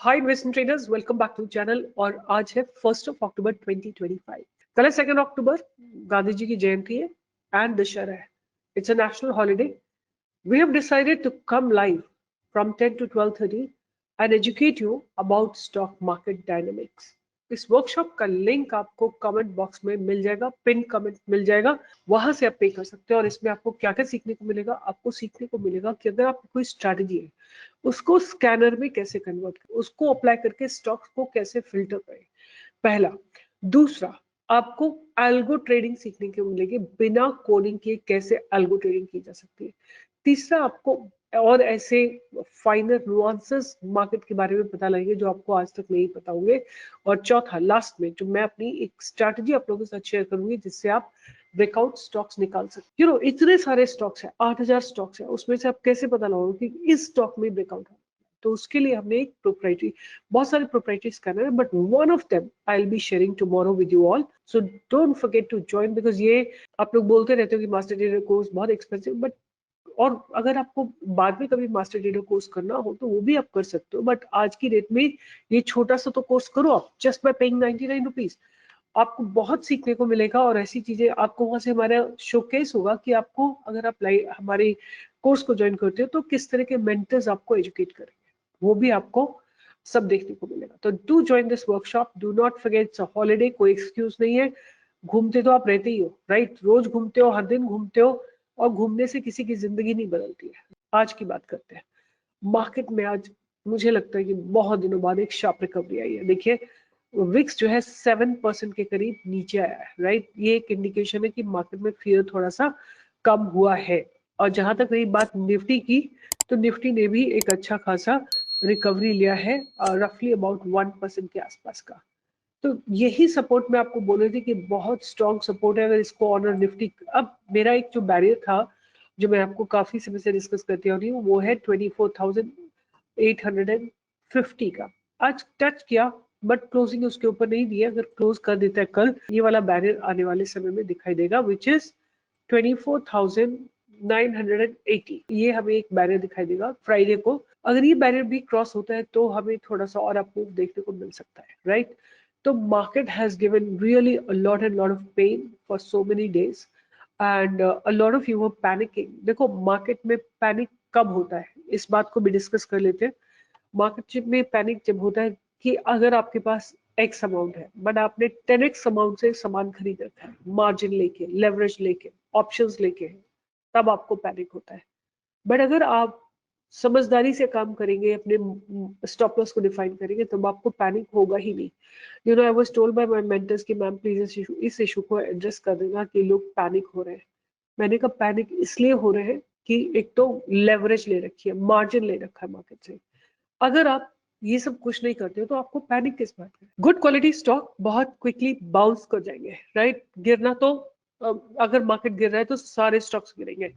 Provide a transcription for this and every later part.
Hi investment traders, welcome back to channel. और आज है 1 अक्टूबर 2025। कल है 2 अक्टूबर, गांधी जी की जयंती है एंड दशहरा है। It's a national holiday. We have decided to come live from 10 to 12:30 and educate you about stock market dynamics. इस वर्कशॉप का लिंक आपको कमेंट बॉक्स में मिल जाएगा, पिन कमेंट मिल जाएगा, वहां से आप पे कर सकते हो। और इसमें आपको क्या क्या सीखने को मिलेगा? आपको सीखने को मिलेगा कि अगर आपकी कोई स्ट्रैटेजी है उसको स्कैनर में कैसे कन्वर्ट करें, उसको अप्लाई करके स्टॉक्स को कैसे फिल्टर करें, पहला। दूसरा, आपको एल्गो ट्रेडिंग सीखने को मिलेगी, बिना कोडिंग के कैसे एल्गो ट्रेडिंग की जा सकती है। तीसरा, आपको और ऐसे फाइनर नुआंसेस मार्केट के बारे में पता लगेंगे जो आपको आज तक नहीं पता होंगे। और चौथा, लास्ट में जो मैं अपनी एक स्ट्रैटेजी आप लोगों के साथ शेयर करूंगी जिससे आप ब्रेकआउट स्टॉक्स निकाल सकते। इतने सारे स्टॉक्स है, 8,000 स्टॉक्स है, उसमें से आप कैसे पता लगाओगे कि इस स्टॉक में ब्रेकआउट है? तो उसके लिए हमने एक प्रोप्राइटरी, बहुत सारे प्रोप्राइटरी स्कैनर है, but one of them I will be sharing tomorrow with you all. So don't forget to join, because ये आप लोग बोलते रहते हो कि मास्टर ट्रेडर कोर्स बहुत एक्सपेंसिव, बट और अगर आपको बाद में कभी मास्टर ट्रेडर कोर्स करना हो तो वो भी आप कर सकते हो। बट आज की डेट में ये छोटा सा तो कोर्स करो आप, जस्ट बाय पेइंग 99 रुपीज। आपको बहुत सीखने को मिलेगा और ऐसी चीजें आपको वहां से हमारा शोकेस होगा कि आपको, अगर आप हमारे कोर्स को ज्वाइन करते हो तो किस तरह के मेंटर्स आपको एजुकेट करेंगे, वो भी आपको सब देखने को मिलेगा। तो do join this workshop, do not forget, it's a holiday, कोई एक्सक्यूज नहीं है। घूमते तो आप रहते ही हो, राइट? रोज घूमते हो, हर दिन घूमते हो, और घूमने से किसी की जिंदगी नहीं बदलती है। आज की बात करते हैं मार्केट में। आज मुझे लगता है कि बहुत दिनों बाद एक शार्प रिकवरी आई है। देखिए, विक्स जो है 7% के करीब नीचे आया है, राइट? ये एक इंडिकेशन है कि मार्केट में फियर थोड़ा सा कम हुआ है। और जहां तक रही बात निफ्टी की, तो निफ्टी ने भी एक अच्छा खासा रिकवरी लिया है, रफली अबाउट 1% के आसपास का। तो यही सपोर्ट मैं आपको बोल रही थी कि बहुत स्ट्रॉन्ग सपोर्ट है। अगर इसको ऑनर निफ्टी, अब मेरा एक जो बैरियर था जो मैं आपको काफी समय से डिस्कस करती आ रही हूँ, वो है 24,850 का। आज टच किया, बट क्लोजिंग उसके ऊपर नहीं दिया। अगर क्लोज कर देता है कल, ये वाला बैरियर आने वाले समय में दिखाई देगा, विच इज 24,980। ये हमें एक बैरियर दिखाई देगा फ्राइडे को। अगर ये बैरियर भी क्रॉस होता है तो हमें थोड़ा सा और अप्रूव देखने को मिल सकता है, राइट? तो market has given really a lot and lot of pain for so many days, and a lot of you were panicking. देखो, मार्केट में पैनिक कब होता है इस बात को भी डिस्कस कर लेते हैं। मार्केट में पैनिक जब होता है कि अगर आपके पास एक्स अमाउंट है बट आपने 10x अमाउंट से सामान खरीद रखा है, मार्जिन लेके, लेवरेज लेके, ऑप्शंस लेके, तब आपको पैनिक होता है। बट अगर आप समझदारी से काम करेंगे, अपने स्टॉप लॉस को डिफाइन करेंगे, तब आपको पैनिक होगा ही नहीं। I was told by my mentors कि मैम प्लीज इस इशू को एड्रेस कर देना कि लोग पैनिक हो रहे हैं। मैंने कहा पैनिक इसलिए हो रहे हैं कि एक तो लेवरेज ले रखी है, मार्जिन ले रखा है मार्केट से। अगर आप ये सब कुछ नहीं करते हो तो आपको पैनिक किस बात का? गुड क्वालिटी स्टॉक बहुत क्विकली बाउंस कर जाएंगे, राइट? गिरना तो, अगर मार्केट गिर रहा है तो सारे स्टॉक्स गिरेंगे।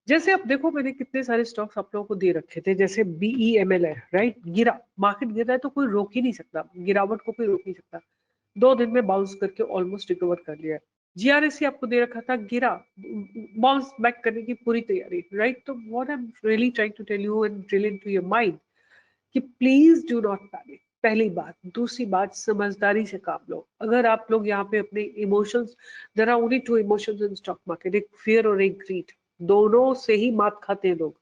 जैसे आप देखो, मैंने कितने सारे स्टॉक्स आप लोगों को दे रखे थे, जैसे BEML है, राइट? गिरा, मार्केट गिर रहा है तो कोई रोक ही नहीं सकता, गिरावट को कोई रोक नहीं सकता। 2 दिन में बाउंस करके ऑलमोस्ट रिकवर कर लिया है। GRSC आपको दे रखा था, गिरा, बाउंस बैक करने की पूरी तैयारी, राइट? तो what I am really trying to tell you and drill into your mind कि प्लीज डू नॉट पैनिक, पहली बात। दूसरी बात, समझदारी से काम लो। अगर आप लोग यहाँ पे अपने emotions, there are only two emotions in stock market, एक फियर और एक ग्रीड, दोनों से ही मात खाते हैं लोग।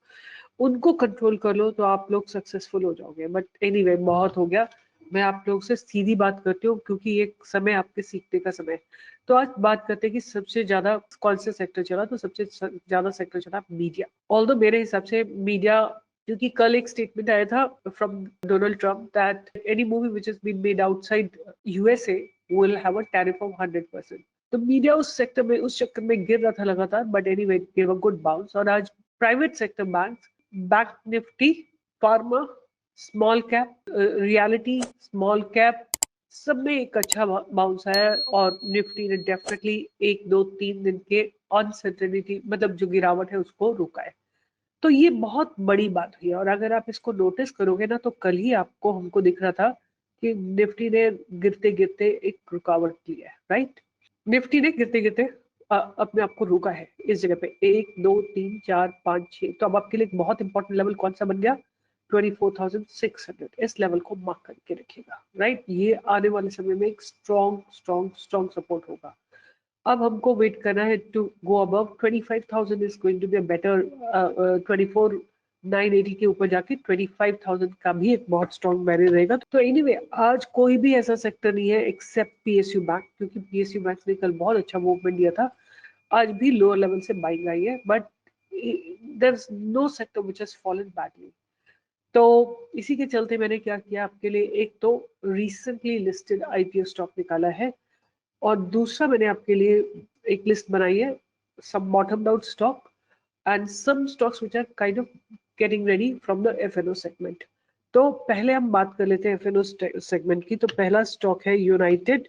उनको कंट्रोल कर लो तो आप लोग सक्सेसफुल हो जाओगे। बट एनीवे, बहुत हो गया। मैं आप लोग से सीधी बात करती हूँ क्योंकि ये समय आपके सीखने का समय है। तो आज बात करते हैं कि सबसे ज्यादा कौन सा सेक्टर चला। तो सबसे ज्यादा सेक्टर चला मीडिया। ऑल्दो मेरे हिसाब से मीडिया, क्योंकि कल एक स्टेटमेंट आया था from Donald Trump that any movie which is been made outside USA will have a tariff of 100%। तो मीडिया उस सेक्टर में, उस चक्कर में गिर रहा था लगातार, but anyway give a good bounce. और आज private sector bank Nifty, pharma, small cap, reality, small cap, सब में एक अच्छा बाउंस आया। और निफ्टी ने डेफिनेटली 1 2 3 दिन के अनसर्टेनिटी, मतलब जो गिरावट है, उसको रुका है। तो ये बहुत बड़ी बात हुई है। और अगर आप इसको नोटिस करोगे ना, तो कल ही आपको, हमको दिख रहा था कि निफ्टी ने गिरते गिरते एक रुकावट ली है, राइट? निफ्टी ने गिरते गिरते अपने आप को रोका है इस जगह पे, 1 2 3 4 5 6। तो अब आपके लिए एक बहुत इंपॉर्टेंट लेवल कौन सा बन गया? 24,600 इस लेवल को मार्क करके रखिएगा, राइट। ये आने वाले समय में एक स्ट्रॉन्ग स्ट्रॉन्ग स्ट्रॉन्ग सपोर्ट होगा। अब हमको वेट करना है to go above 25,000 is going to be a better 24,980 के ऊपर जाके 25,000 का भी एक बहुत स्ट्रॉन्ग बैरियर रहेगा। तो एनीवे आज कोई भी ऐसा सेक्टर नहीं है एक्सेप्ट पीएसयू बैंक, क्योंकि पीएसयू बैंक ने कल बहुत अच्छा मूवमेंट दिया था, आज भी लोअर लेवल से बाइंग आई है, but there is no sector which has fallen badly. तो इसी के चलते मैंने क्या किया आपके लिए, एक तो रिसेंटली लिस्टेड आईपीओ स्टॉक निकाला है और दूसरा मैंने आपके लिए एक लिस्ट बनाई है some bottomed out stock and some stocks which are kind of getting ready from the FNO segment। तो पहले हम बात कर लेते हैं FNO segment की। तो पहला स्टॉक है United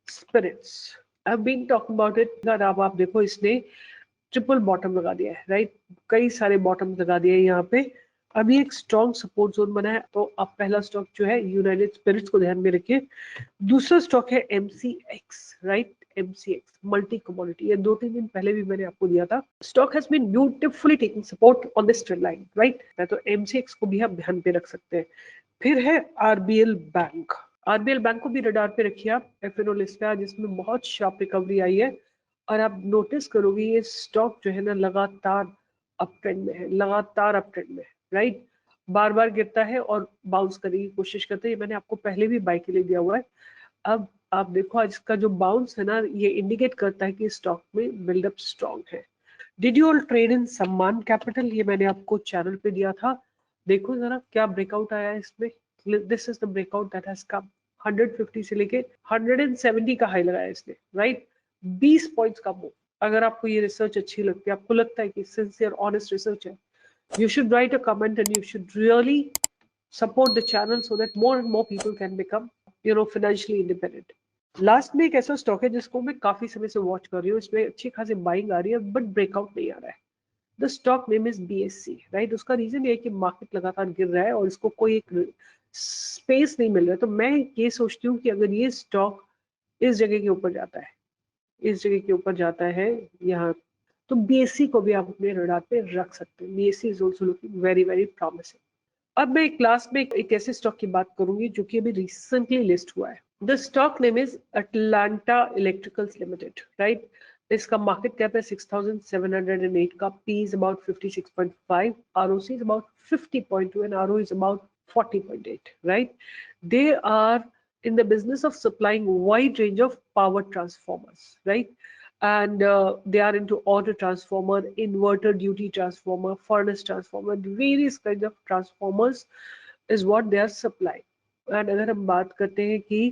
Spirits. I have been talking about it. अब आप देखो इसने ट्रिपल बॉटम लगा दिया है, राइट। कई सारे बॉटम लगा दिए यहाँ पे, अभी एक स्ट्रॉन्ग सपोर्ट जोन बना है। तो अब पहला स्टॉक जो है यूनाइटेड स्पिरिट्स को ध्यान में रखिए। दूसरा स्टॉक है MCX, right. MCX multi commodity, ये 2-3 दिन पहले भी मैंने आपको दिया था। Stock has been beautifully taking support on this trend line, right. तो एमसीएक्स को भी आप ध्यान पे रख सकते हैं। फिर है आरबीएल बैंक। आरबीएल बैंक को भी रडार पे रखिए आप। एफएनओ लिस्ट पे जिसमें बहुत शार्प रिकवरी आई है और आप नोटिस करोगे ये स्टॉक जो है ना लगातार अप ट्रेंड में है, लगातार अप ट्रेंड में है, राइट। बार बार गिरता है और बाउंस करने की कोशिश करता है। ये मैंने आपको पहले भी बाय के लिए दिया हुआ है। अब आप देखो आज का जो बाउंस है ना, ये इंडिकेट करता है कि स्टॉक में बिल्डअप स्ट्रॉन्ग है। Did you all trade in सम्मान कैपिटल? ये मैंने आपको चैनल पे दिया था। देखो जरा क्या ब्रेकआउट आया है इसमें। This is the breakout that has come. 150 से लेके 170 का हाई लगाया इसने, राइट। 20 पॉइंट्स का मूव। अगर आपको ये रिसर्च अच्छी लगती है, आपको लगता है कि सिंसियर ऑनेस्ट रिसर्च है, you should write a comment and you should really support the channel so that more and more people can become financially independent। Last में एक ऐसा स्टॉक है जिसको मैं काफी समय से वॉच कर रही हूँ, इसमें अच्छी खासी बाइंग आ रही है बट ब्रेकआउट नहीं आ रहा है। The stock name is BSc, right. उसका रीजन ये है कि मार्केट लगातार गिर रहा है और इसको कोई एक स्पेस नहीं मिल रहा है। तो मैं ये सोचती हूँ कि अगर ये स्टॉक इस जगह के ऊपर जाता है, इस जगह के ऊपर जाता है यहाँ, तो बीएससी को भी आप अपने रडार पे रख सकते हैं। BSc is also looking very very promising. अब मैं क्लास में एक ऐसे स्टॉक की बात करूंगी जो कि अभी रिसेंटली लिस्ट हुआ है। The stock name is Atlanta electricals limited, right. इसका मार्केट कैप है 6,708 का, P is about 56.5, ROC is about 50.2 and RO is about 40.8, right. They are in the business of supplying wide range of power transformers, right? And they are into auto transformer, inverter duty transformer, furnace transformer, various kinds of transformers is what they are supplying। and अगर हम बात करते हैं कि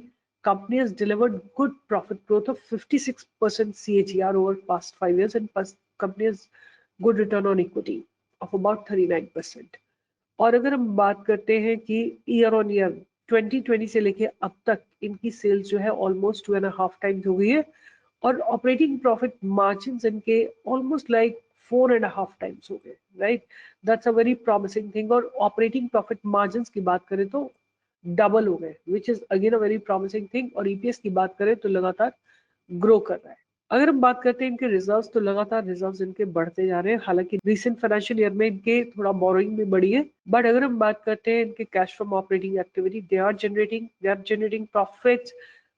company has delivered good profit growth of 56% CAGR over past 5 years and company has good return on equity of about 39%। और अगर हम बात करते हैं कि ईयर ऑन ईयर 2020 से लेके अब तक इनकी सेल्स जो है ऑलमोस्ट 2.5 टाइम्स हो गई है और ऑपरेटिंग प्रॉफिट मार्जिन इनके ऑलमोस्ट लाइक 4.5 टाइम्स हो गए, right. That's a very promising thing. और ऑपरेटिंग प्रॉफिट मार्जिन की बात करें तो डबल हो गए, which is again a very promising thing. और ईपीएस की बात करें तो लगातार ग्रो कर रहा है। अगर हम बात करते हैं इनके रिजर्व्स, तो लगातार रिजर्व्स इनके बढ़ते जा रहे हैं। हालांकि रिसेंट फाइनेंशियल ईयर में इनके थोड़ा बोरोइंग भी बढ़ी है, बट अगर हम बात करते हैं इनके cash from operating activity, they are generating profits,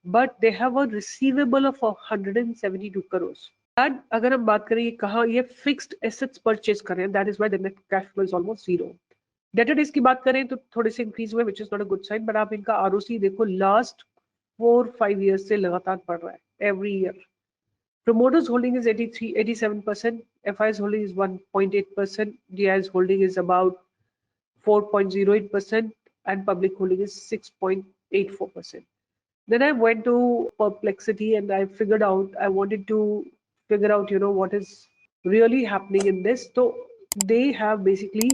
but they have a receivable of 172 crore. And अगर हम बात करें ये कहाँ ये फिक्स्ड एसेट्स परचेज कर रहे हैं, that is why the net cash flow is almost zero. Debtor days की बात करें तो थोड़े से इंक्रीज हुए, which is not a good sign. But आप इनका आरओसी देखो, लास्ट 4-5 ईयर्स से लगातार बढ़ रहा है every year. Promoters holding is 87%, FI's holding is 1.8%, DI's holding is about 4.08%, and public holding is 6.84%. Then I went to Perplexity and I wanted to figure out, what is really happening in this. So they have basically,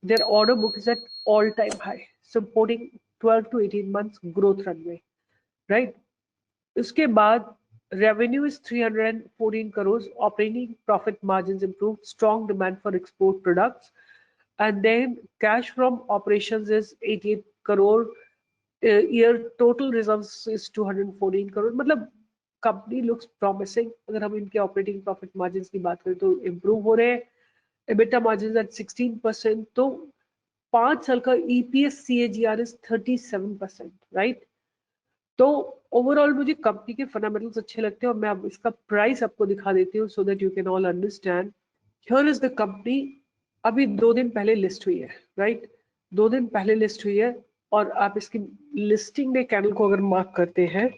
their order book is at all-time high, supporting 12 to 18 months growth runway, right? उसके बाद revenue is 314 crores, operating profit margins improved, strong demand for export products, and then cash from operations is 88 crore, year total reserves is 214 crore। मतलब company looks promising. अगर हम इनके operating profit margin की बात करें तो इम्प्रूव हो रहे हैं, EBITDA margins at 16%। तो 5 साल का EPS CAGR इज 37%, राइट। तो ओवरऑल मुझे कंपनी के फंडामेंटल्स अच्छे लगते हैं और मैं अब इसका प्राइस आपको दिखा देती हूँ so that you can all understand. Here is the company, अभी 2 दिन पहले लिस्ट हुई है, राइट। 2 दिन पहले लिस्ट हुई है और आप इसकी लिस्टिंग डे कैंडल को अगर मार्क करते हैं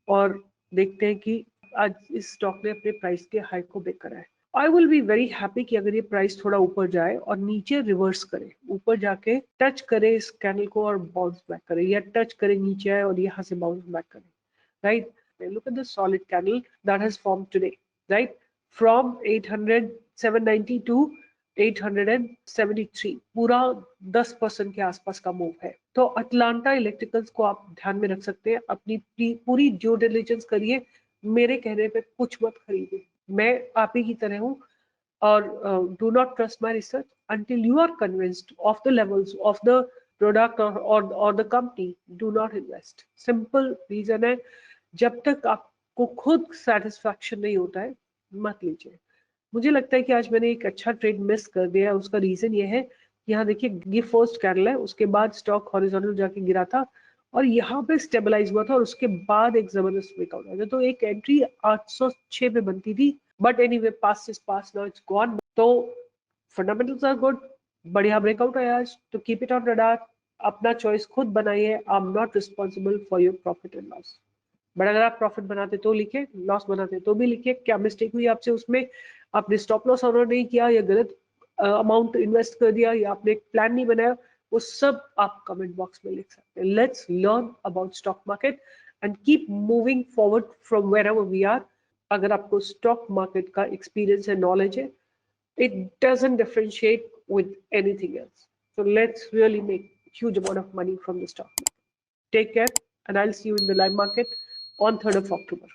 और देखते हैं कि आज इस स्टॉक ने अपने प्राइस के हाई को ब्रेक करा है। आई विल बी वेरी हैप्पी कि अगर ये प्राइस थोड़ा ऊपर जाए और नीचे रिवर्स करे, ऊपर जाके टच करे इस कैंडल को और बाउंस बैक करे, या टच करे नीचे आए और यहाँ से बाउंस बैक करे, right. Look at the solid candle that has formed today, right? From 800, 790 to 873, पूरा 10% के आसपास का मूव है। तो अटलांटा इलेक्ट्रिकल्स को आप ध्यान में रख सकते हैं, अपनी पूरी ड्यू डिलिजेंस करिए, मेरे कहने पे कुछ मत खरीदिए, मैं आप ही की तरह हूँ। और do not trust my research until you are convinced of the levels of the product or the company. Do not invest. Simple reason है, जब तक आपको खुद सेटिस्फैक्शन नहीं होता है मत लीजिए। मुझे लगता है कि आज मैंने एक अच्छा ट्रेड मिस कर दिया। उसका रीजन ये है, यहाँ देखिए ये फर्स्ट कैंडल है, उसके बाद स्टॉक हॉरिजॉन्टल जाके गिरा था और यहाँ पे स्टेबलाइज हुआ था और उसके बाद एक जबरदस्त ब्रेकआउट आया था। तो एक एंट्री 806 पे बनती थी, but anyway past is past, now it's gone. तो फंडामेंटल्स आर गुड, बढ़िया ब्रेकआउट आया आज, तो कीप इट ऑन रडार। अपना चॉइस खुद बनाइए, I am not responsible for your profit and loss. But अगर आप प्रॉफिट बनाते तो लिखे, लॉस बनाते तो भी लिखे, क्या मिस्टेक हुई आपसे उसमें, आपने स्टॉप लॉस ऑनर नहीं किया या गलत अमाउंट इन्वेस्ट कर दिया या आपने एक प्लान नहीं बनाया, वो सब आप कमेंट बॉक्स में लिख सकते हैं। Let's learn about stock market and keep moving forward from wherever we are. अगर आपको स्टॉक मार्केट का एक्सपीरियंस है, नॉलेज है, it doesn't differentiate with anything else. So let's really make huge amount of money from the stock market. Take care, and I'll see you in the live market on 3rd of October.